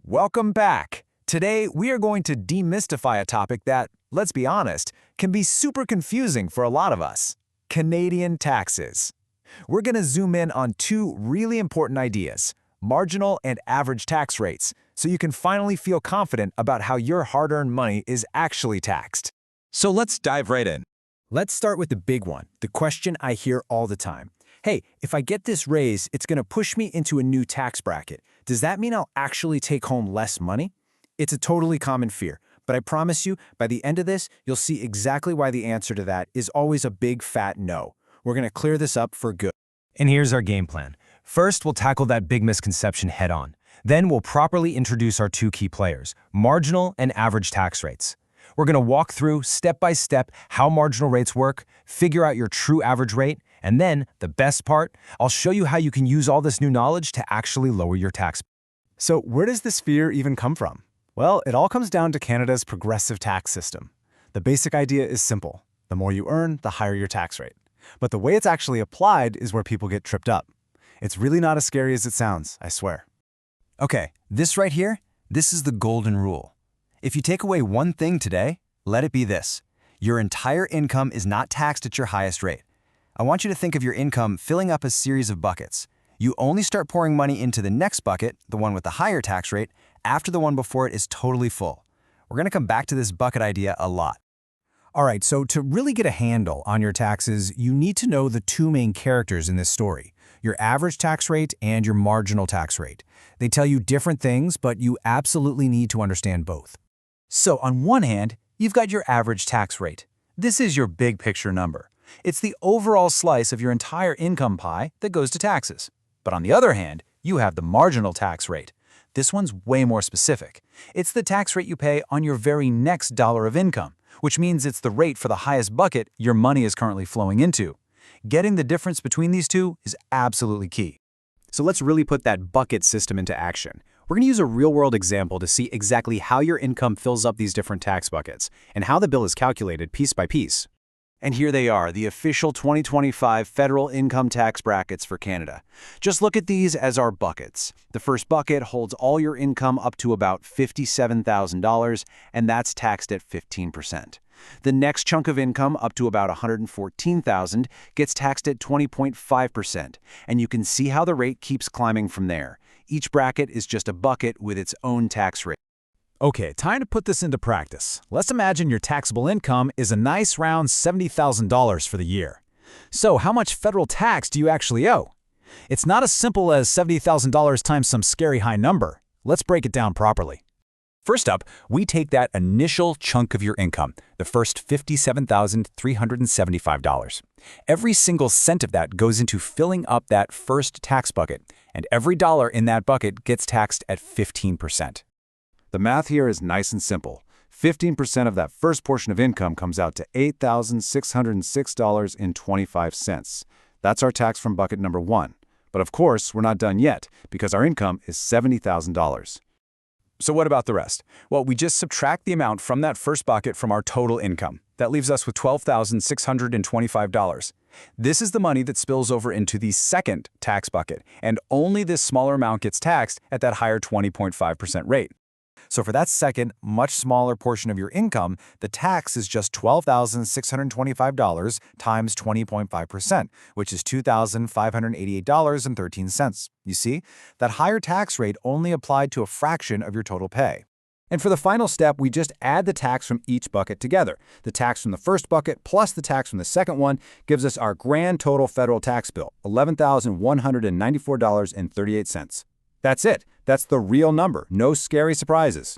Welcome back. Today, we are going to demystify a topic that, let's be honest, can be super confusing for a lot of us: Canadian taxes. We're going to zoom in on two really important ideas: marginal and average tax rates, so you can finally feel confident about how your hard-earned money is actually taxed. So let's dive right in. Let's start with the big one, the question I hear all the time. Hey, if I get this raise, it's going to push me into a new tax bracket. Does that mean I'll actually take home less money? It's a totally common fear, but I promise you, by the end of this, you'll see exactly why the answer to that is always a big fat no. We're going to clear this up for good. And here's our game plan. First, we'll tackle that big misconception head-on. Then we'll properly introduce our two key players, marginal and average tax rates. We're going to walk through, step by step, how marginal rates work, figure out your true average rate, and then, the best part, I'll show you how you can use all this new knowledge to actually lower your tax. So where does this fear even come from? Well, it all comes down to Canada's progressive tax system. The basic idea is simple. The more you earn, the higher your tax rate. But the way it's actually applied is where people get tripped up. It's really not as scary as it sounds, I swear. Okay, this right here, this is the golden rule. If you take away one thing today, let it be this: your entire income is not taxed at your highest rate. I want you to think of your income filling up a series of buckets. You only start pouring money into the next bucket, the one with the higher tax rate, after the one before it is totally full. We're going to come back to this bucket idea a lot. All right, so to really get a handle on your taxes, you need to know the two main characters in this story: your average tax rate and your marginal tax rate. They tell you different things, but you absolutely need to understand both. So on one hand, you've got your average tax rate. This is your big picture number. It's the overall slice of your entire income pie that goes to taxes. But on the other hand, you have the marginal tax rate. This one's way more specific. It's the tax rate you pay on your very next dollar of income, which means it's the rate for the highest bucket your money is currently flowing into. Getting the difference between these two is absolutely key. So let's really put that bucket system into action. We're going to use a real-world example to see exactly how your income fills up these different tax buckets and how the bill is calculated piece by piece. And here they are, the official 2025 federal income tax brackets for Canada. Just look at these as our buckets. The first bucket holds all your income up to about $57,000, and that's taxed at 15%. The next chunk of income up to about $114,000 gets taxed at 20.5%, and you can see how the rate keeps climbing from there. Each bracket is just a bucket with its own tax rate. Okay, time to put this into practice. Let's imagine your taxable income is a nice round $70,000 for the year. So how much federal tax do you actually owe? It's not as simple as $70,000 times some scary high number. Let's break it down properly. First up, we take that initial chunk of your income, the first $57,375. Every single cent of that goes into filling up that first tax bucket, and every dollar in that bucket gets taxed at 15%. The math here is nice and simple. 15% of that first portion of income comes out to $8,606.25. That's our tax from bucket number one. But of course, we're not done yet, because our income is $70,000. So what about the rest? Well, we just subtract the amount from that first bucket from our total income. That leaves us with $12,625. This is the money that spills over into the second tax bucket, and only this smaller amount gets taxed at that higher 20.5% rate. So for that second, much smaller portion of your income, the tax is just $12,625 times 20.5%, which is $2,588.13. You see, that higher tax rate only applied to a fraction of your total pay. And for the final step, we just add the tax from each bucket together. The tax from the first bucket plus the tax from the second one gives us our grand total federal tax bill, $11,194.38. That's it. That's the real number. No scary surprises.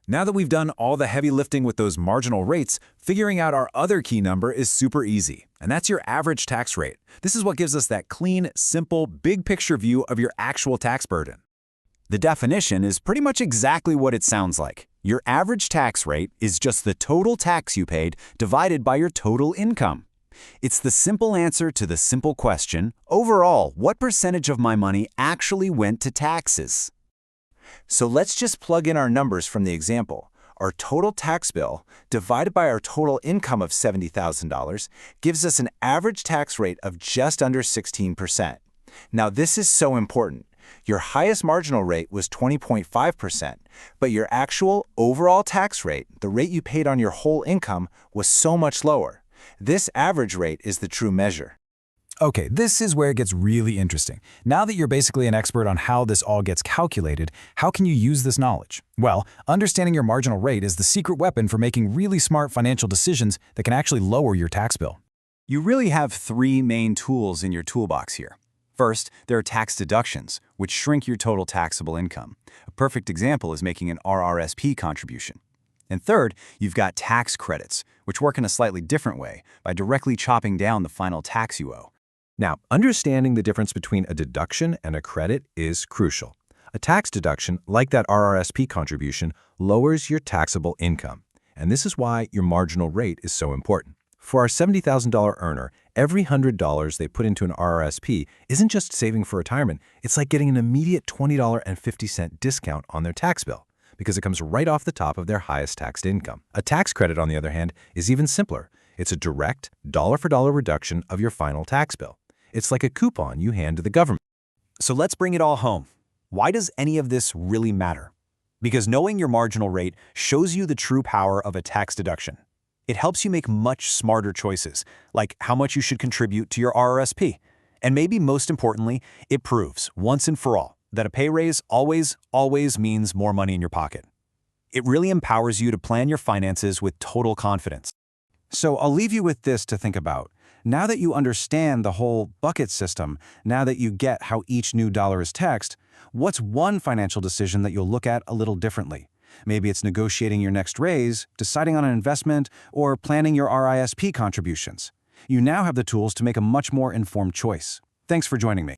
Now that we've done all the heavy lifting with those marginal rates, figuring out our other key number is super easy, and that's your average tax rate. This is what gives us that clean, simple, big picture view of your actual tax burden. The definition is pretty much exactly what it sounds like. Your average tax rate is just the total tax you paid divided by your total income. It's the simple answer to the simple question, overall, what percentage of my money actually went to taxes? So let's just plug in our numbers from the example. Our total tax bill, divided by our total income of $70,000, gives us an average tax rate of just under 16%. Now this is so important. Your highest marginal rate was 20.5%, but your actual overall tax rate, the rate you paid on your whole income, was so much lower. This average rate is the true measure. Okay, this is where it gets really interesting. Now that you're basically an expert on how this all gets calculated, how can you use this knowledge? Well, understanding your marginal rate is the secret weapon for making really smart financial decisions that can actually lower your tax bill. You really have three main tools in your toolbox here. First, there are tax deductions, which shrink your total taxable income. A perfect example is making an RRSP contribution. And third, you've got tax credits, which work in a slightly different way by directly chopping down the final tax you owe. Now, understanding the difference between a deduction and a credit is crucial. A tax deduction, like that RRSP contribution, lowers your taxable income. And this is why your marginal rate is so important. For our $70,000 earner, every $100 they put into an RRSP isn't just saving for retirement, it's like getting an immediate $20.50 discount on their tax bill, because it comes right off the top of their highest taxed income. A tax credit, on the other hand, is even simpler. It's a direct, dollar-for-dollar reduction of your final tax bill. It's like a coupon you hand to the government. So let's bring it all home. Why does any of this really matter? Because knowing your marginal rate shows you the true power of a tax deduction. It helps you make much smarter choices, like how much you should contribute to your RRSP. And maybe most importantly, it proves, once and for all, that a pay raise always means more money in your pocket. It really empowers you to plan your finances with total confidence. So I'll leave you with this to think about. Now that you understand the whole bucket system, now that you get how each new dollar is taxed, what's one financial decision that you'll look at a little differently? Maybe it's negotiating your next raise, deciding on an investment, or planning your RISP contributions. You now have the tools to make a much more informed choice. Thanks for joining me.